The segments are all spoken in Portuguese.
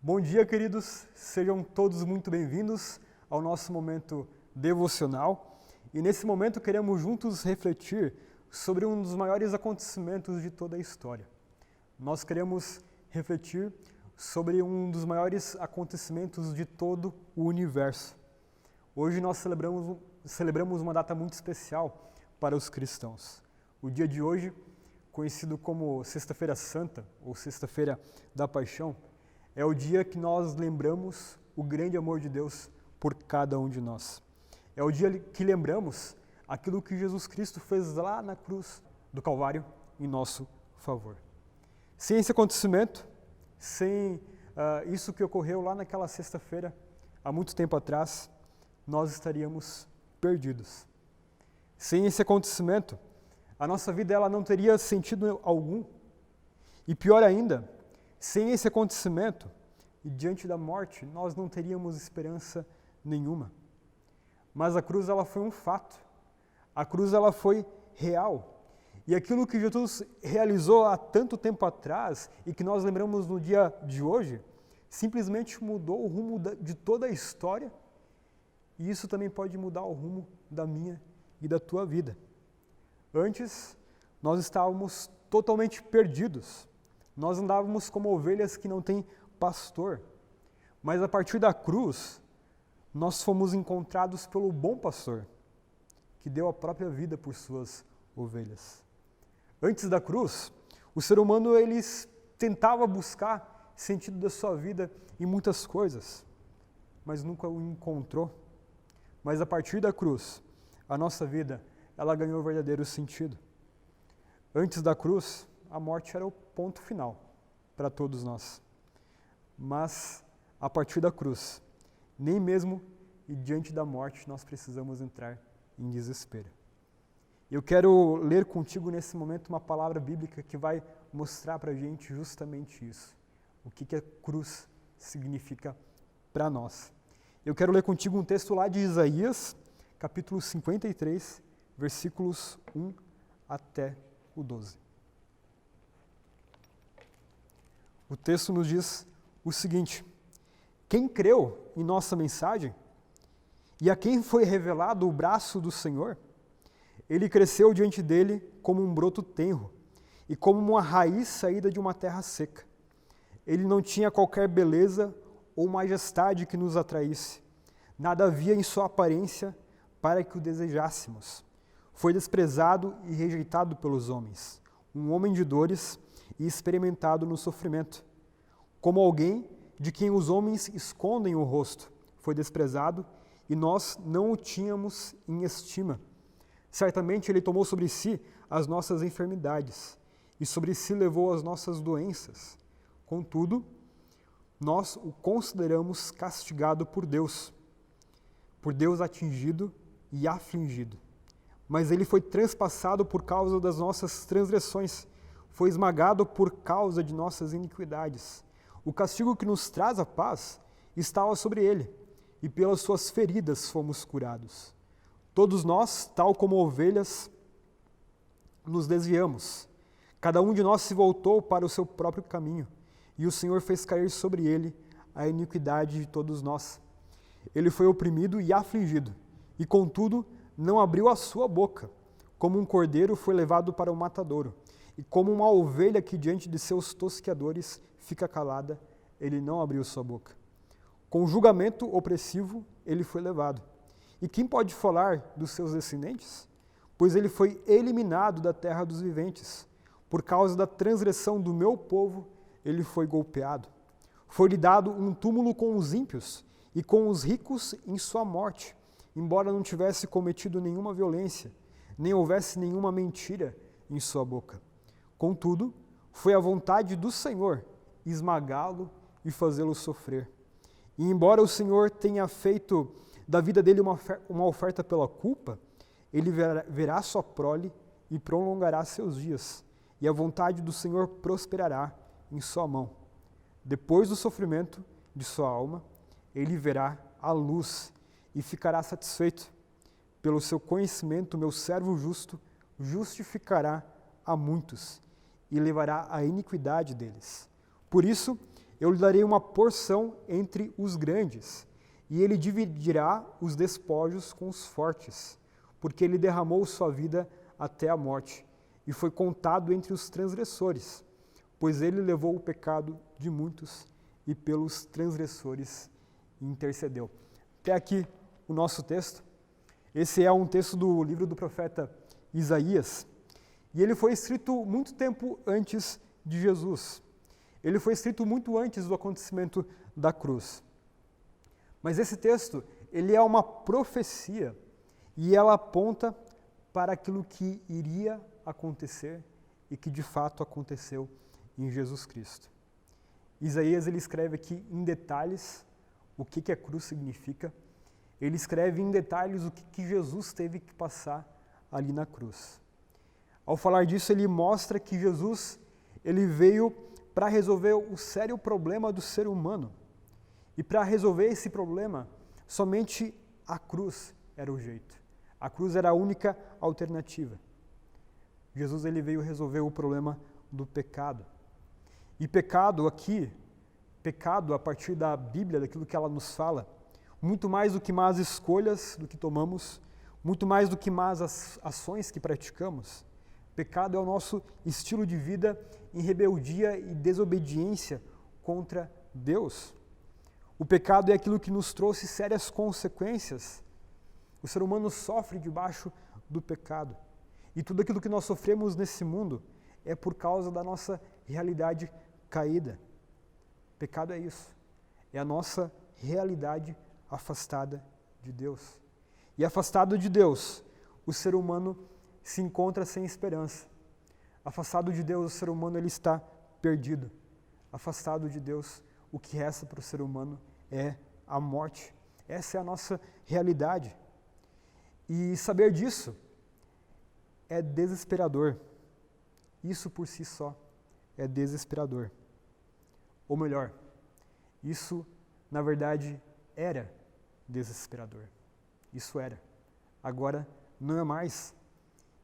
Bom dia, queridos. Sejam todos muito bem-vindos ao nosso momento devocional. E nesse momento queremos juntos refletir sobre um dos maiores acontecimentos de toda a história. Nós queremos refletir sobre um dos acontecimentos de todo o universo. Hoje nós celebramos uma data muito especial para os cristãos. O dia de hoje, conhecido como Sexta-feira Santa ou Sexta-feira da Paixão, é o dia que nós lembramos o grande amor de Deus por cada um de nós. É o dia que lembramos aquilo que Jesus Cristo fez lá na cruz do Calvário em nosso favor. Sem esse acontecimento, sem isso que ocorreu lá naquela sexta-feira, há muito tempo atrás, nós estaríamos perdidos. Sem esse acontecimento, a nossa vida ela não teria sentido algum. E pior ainda, sem esse acontecimento, e diante da morte, nós não teríamos esperança nenhuma. Mas a cruz ela foi um fato. A cruz ela foi real. E aquilo que Jesus realizou há tanto tempo atrás e que nós lembramos no dia de hoje, simplesmente mudou o rumo de toda a história. E isso também pode mudar o rumo da minha e da tua vida. Antes, nós estávamos totalmente perdidos. Nós andávamos como ovelhas que não têm pastor. Mas a partir da cruz, nós fomos encontrados pelo bom pastor, que deu a própria vida por suas ovelhas. Antes da cruz, o ser humano tentava buscar sentido da sua vida em muitas coisas, mas nunca o encontrou. Mas a partir da cruz, a nossa vida, ela ganhou o verdadeiro sentido. Antes da cruz, a morte era o ponto final para todos nós. Mas, a partir da cruz, nem mesmo e diante da morte nós precisamos entrar em desespero. Eu quero ler contigo nesse momento uma palavra bíblica que vai mostrar para a gente justamente isso. O que a cruz significa para nós. Eu quero ler contigo um texto lá de Isaías, capítulo 53, versículos 1 até o 12. O texto nos diz o seguinte: quem creu em nossa mensagem e a quem foi revelado o braço do Senhor, ele cresceu diante dele como um broto tenro e como uma raiz saída de uma terra seca. Ele não tinha qualquer beleza ou majestade que nos atraísse. Nada havia em sua aparência para que o desejássemos. Foi desprezado e rejeitado pelos homens, um homem de dores e experimentado no sofrimento. Como alguém de quem os homens escondem o rosto, foi desprezado e nós não o tínhamos em estima. Certamente ele tomou sobre si as nossas enfermidades e sobre si levou as nossas doenças. Contudo, nós o consideramos castigado por Deus atingido e afligido. Mas ele foi transpassado por causa das nossas transgressões, foi esmagado por causa de nossas iniquidades. O castigo que nos traz a paz estava sobre ele, e pelas suas feridas fomos curados. Todos nós, tal como ovelhas, nos desviamos. Cada um de nós se voltou para o seu próprio caminho, e o Senhor fez cair sobre ele a iniquidade de todos nós. Ele foi oprimido e afligido, e contudo não abriu a sua boca. Como um cordeiro foi levado para o matadouro, e como uma ovelha que diante de seus tosqueadores fica calada, ele não abriu sua boca. Com julgamento opressivo ele foi levado. E quem pode falar dos seus descendentes? Pois ele foi eliminado da terra dos viventes. Por causa da transgressão do meu povo, ele foi golpeado. Foi-lhe dado um túmulo com os ímpios e com os ricos em sua morte, embora não tivesse cometido nenhuma violência, nem houvesse nenhuma mentira em sua boca. Contudo, foi a vontade do Senhor esmagá-lo e fazê-lo sofrer. E embora o Senhor tenha feito da vida dele uma oferta pela culpa, ele verá sua prole e prolongará seus dias, e a vontade do Senhor prosperará em sua mão. Depois do sofrimento de sua alma, ele verá a luz e ficará satisfeito. Pelo seu conhecimento, meu servo justo justificará a muitos e levará a iniquidade deles. Por isso, eu lhe darei uma porção entre os grandes, e ele dividirá os despojos com os fortes, porque ele derramou sua vida até a morte, e foi contado entre os transgressores, pois ele levou o pecado de muitos e pelos transgressores intercedeu. Até aqui o nosso texto. Esse é um texto do livro do profeta Isaías, e ele foi escrito muito tempo antes de Jesus. Ele foi escrito muito antes do acontecimento da cruz. Mas esse texto, ele é uma profecia e ela aponta para aquilo que iria acontecer e que de fato aconteceu em Jesus Cristo. Isaías ele escreve aqui em detalhes o que a cruz significa. Ele escreve em detalhes o que Jesus teve que passar ali na cruz. Ao falar disso, ele mostra que Jesus ele veio para resolver o sério problema do ser humano. E para resolver esse problema, somente a cruz era o jeito. A cruz era a única alternativa. Jesus ele veio resolver o problema do pecado. E pecado aqui, pecado a partir da Bíblia, daquilo que ela nos fala, muito mais do que más escolhas do que tomamos, muito mais do que más ações que praticamos. Pecado é o nosso estilo de vida em rebeldia e desobediência contra Deus. O pecado é aquilo que nos trouxe sérias consequências. O ser humano sofre debaixo do pecado. E tudo aquilo que nós sofremos nesse mundo é por causa da nossa realidade caída. Pecado é isso. É a nossa realidade afastada de Deus. E afastado de Deus, o ser humano se encontra sem esperança. Afastado de Deus, o ser humano ele está perdido. Afastado de Deus, o que resta para o ser humano é a morte. Essa é a nossa realidade. E saber disso é desesperador. Isso por si só é desesperador. Ou melhor, isso na verdade era desesperador. Isso era. Agora não é mais.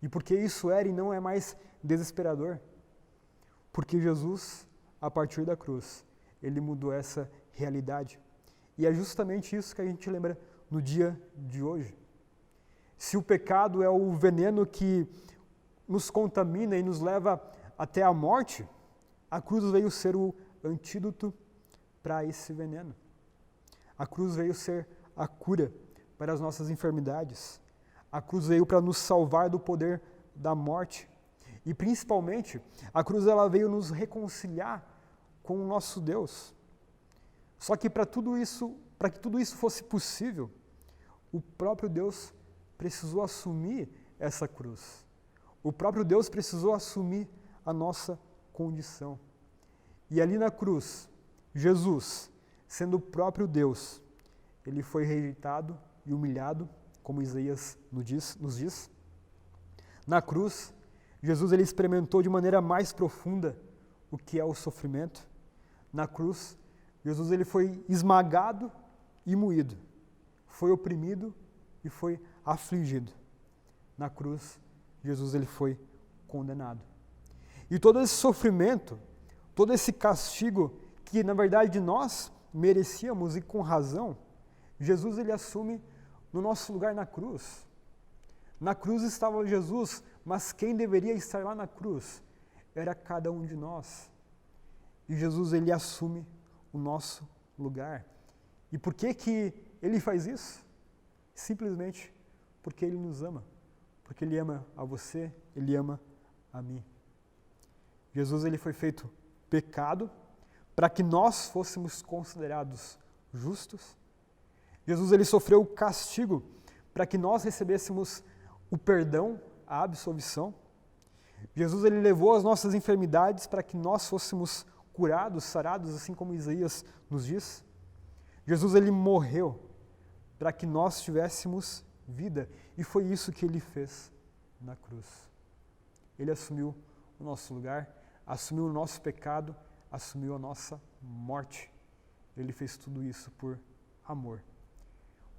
E por que isso era e não é mais desesperador? Porque Jesus, a partir da cruz, ele mudou essa realidade. E é justamente isso que a gente lembra no dia de hoje. Se o pecado é o veneno que nos contamina e nos leva até a morte, a cruz veio ser o antídoto para esse veneno. A cruz veio ser a cura para as nossas enfermidades. A cruz veio para nos salvar do poder da morte. E principalmente, a cruz ela veio nos reconciliar com o nosso Deus. Só que para que tudo isso fosse possível, o próprio Deus precisou assumir essa cruz. O próprio Deus precisou assumir a nossa condição. E ali na cruz, Jesus, sendo o próprio Deus, ele foi rejeitado e humilhado, como Isaías nos diz. Na cruz, Jesus ele experimentou de maneira mais profunda o que é o sofrimento. Na cruz, Jesus ele foi esmagado e moído, foi oprimido e foi afligido. Na cruz, Jesus ele foi condenado. E todo esse sofrimento, todo esse castigo que na verdade nós merecíamos e com razão, Jesus ele assume no nosso lugar na cruz. Na cruz estava Jesus, mas quem deveria estar lá na cruz era cada um de nós. E Jesus ele assume o nosso lugar. E por que ele faz isso? Simplesmente porque ele nos ama. Porque ele ama a você, ele ama a mim. Jesus ele foi feito pecado para que nós fôssemos considerados justos. Jesus ele sofreu o castigo para que nós recebêssemos o perdão, a absolvição. Jesus ele levou as nossas enfermidades para que nós fôssemos curados, sarados, assim como Isaías nos diz. Jesus ele morreu para que nós tivéssemos vida, e foi isso que ele fez na cruz. Ele assumiu o nosso lugar, assumiu o nosso pecado, assumiu a nossa morte. Ele fez tudo isso por amor.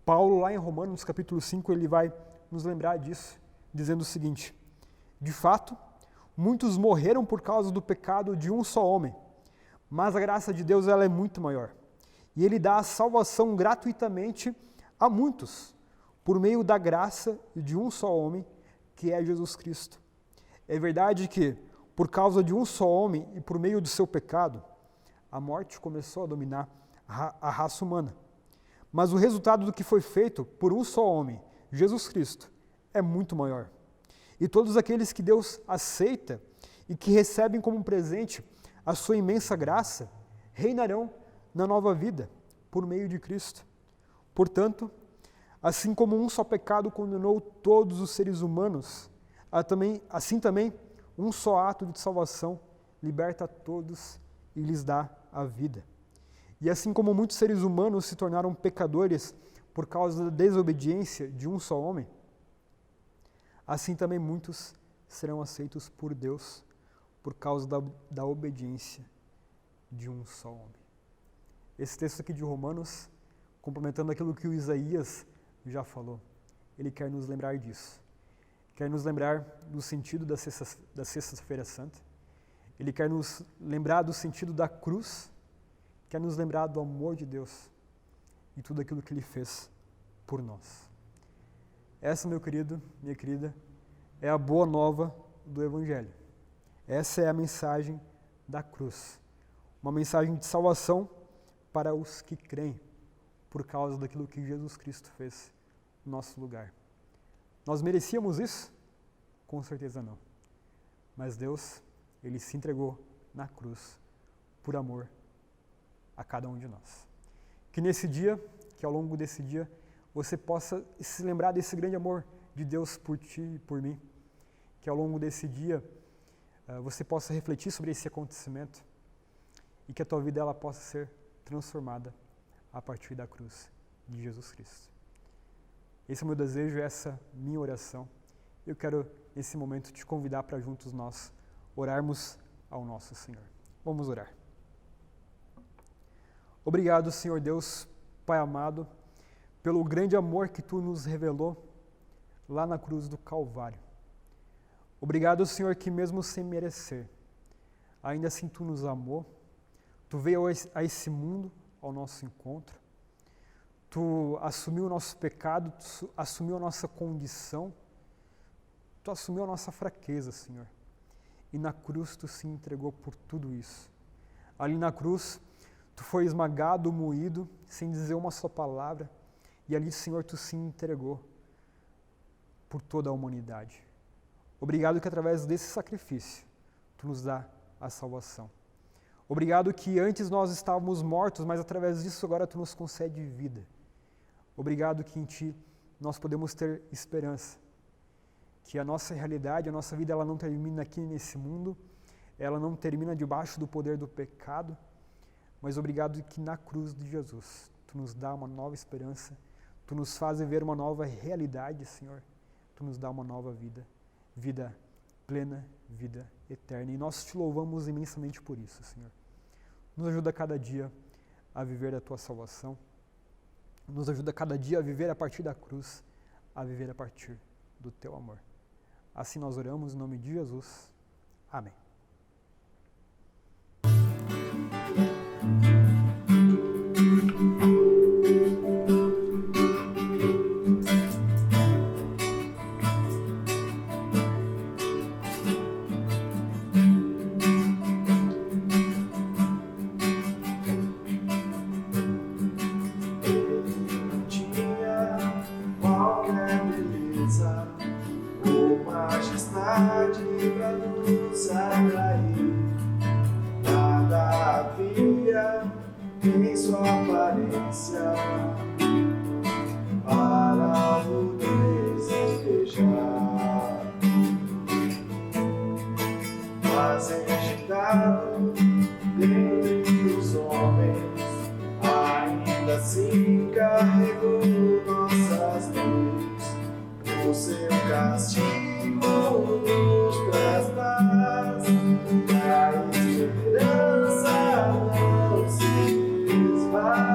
Paulo, lá em Romanos capítulo 5, ele vai nos lembrar disso, dizendo o seguinte: de fato, muitos morreram por causa do pecado de um só homem, Mas a graça de Deus ela é muito maior. E Ele dá a salvação gratuitamente a muitos, por meio da graça de um só homem, que é Jesus Cristo. É verdade que, por causa de um só homem e por meio do seu pecado, a morte começou a dominar a raça humana. Mas o resultado do que foi feito por um só homem, Jesus Cristo, é muito maior. E todos aqueles que Deus aceita e que recebem como presente a sua imensa graça, reinarão na nova vida, por meio de Cristo. Portanto, assim como um só pecado condenou todos os seres humanos, assim também um só ato de salvação liberta a todos e lhes dá a vida. E assim como muitos seres humanos se tornaram pecadores por causa da desobediência de um só homem, assim também muitos serão aceitos por Deus por causa da obediência de um só homem. Esse texto aqui de Romanos, complementando aquilo que o Isaías já falou, ele quer nos lembrar disso. Quer nos lembrar do sentido da Sexta-feira Santa. Ele quer nos lembrar do sentido da cruz. Quer nos lembrar do amor de Deus e tudo aquilo que Ele fez por nós. Essa, meu querido, minha querida, é a boa nova do Evangelho. Essa é a mensagem da cruz. Uma mensagem de salvação para os que creem, por causa daquilo que Jesus Cristo fez no nosso lugar. Nós merecíamos isso? Com certeza não. Mas Deus, Ele se entregou na cruz por amor a cada um de nós. Que nesse dia, que ao longo desse dia, você possa se lembrar desse grande amor de Deus por ti e por mim. Que ao longo desse dia, você possa refletir sobre esse acontecimento e que a tua vida ela possa ser transformada a partir da cruz de Jesus Cristo. Esse é o meu desejo, essa é a minha oração. Eu quero, nesse momento, te convidar para juntos nós orarmos ao nosso Senhor. Vamos orar. Obrigado, Senhor Deus, Pai amado, pelo grande amor que Tu nos revelou lá na cruz do Calvário. Obrigado, Senhor, que mesmo sem merecer, ainda assim Tu nos amou, Tu veio a esse mundo, ao nosso encontro, Tu assumiu o nosso pecado, Tu assumiu a nossa condição, Tu assumiu a nossa fraqueza, Senhor. E na cruz Tu se entregou por tudo isso. Ali na cruz, Tu foi esmagado, moído, sem dizer uma só palavra, e ali, Senhor, Tu se entregou por toda a humanidade. Obrigado que através desse sacrifício, Tu nos dá a salvação. Obrigado que antes nós estávamos mortos, mas através disso agora Tu nos concede vida. Obrigado que em Ti nós podemos ter esperança. Que a nossa realidade, a nossa vida, ela não termina aqui nesse mundo, ela não termina debaixo do poder do pecado, mas obrigado que na cruz de Jesus Tu nos dá uma nova esperança, Tu nos faz viver uma nova realidade, Senhor. Tu nos dá uma nova vida, vida plena, vida eterna. E nós Te louvamos imensamente por isso, Senhor. Nos ajuda cada dia a viver a Tua salvação. Nos ajuda cada dia a viver a partir da cruz, a viver a partir do Teu amor. Assim nós oramos em nome de Jesus. Amém. Pra nos atrair, nada havia em sua aparência para o desejar, mas rejeitado dentre os homens, ainda assim carregou nossas dores, o seu castigo nos traz paz, e a esperança não se esvai.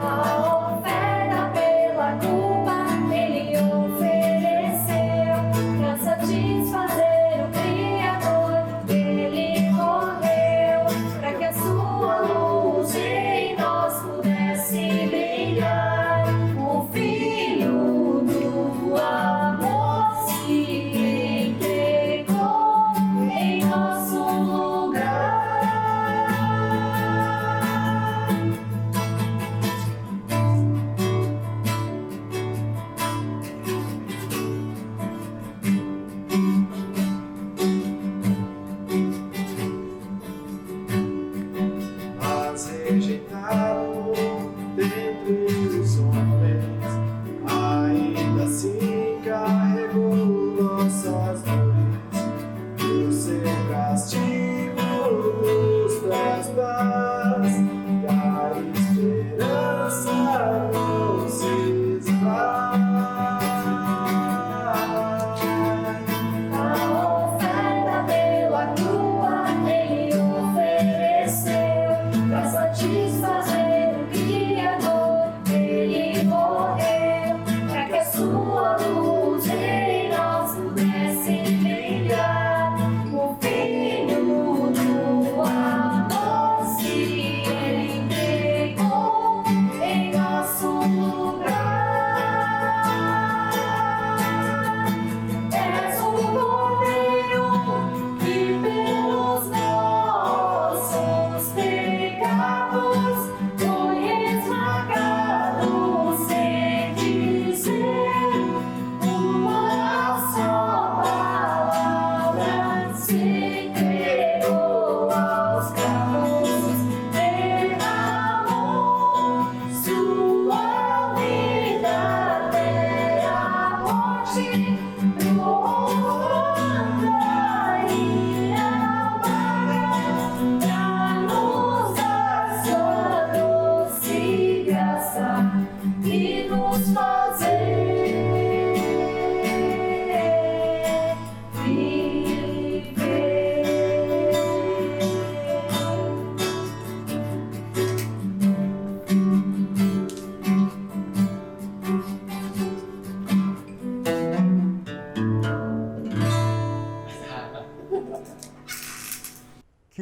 A oferta pela culpa Ele ofereceu, pra satisfazer o Criador.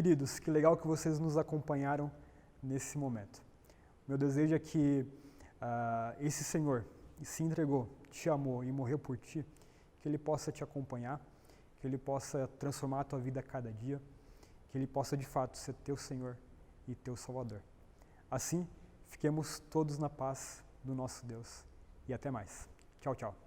Queridos, que legal que vocês nos acompanharam nesse momento. Meu desejo é que esse Senhor se entregou, te amou e morreu por ti, que Ele possa te acompanhar, que Ele possa transformar a tua vida a cada dia, que Ele possa de fato ser teu Senhor e teu Salvador. Assim, fiquemos todos na paz do nosso Deus. E até mais. Tchau, tchau.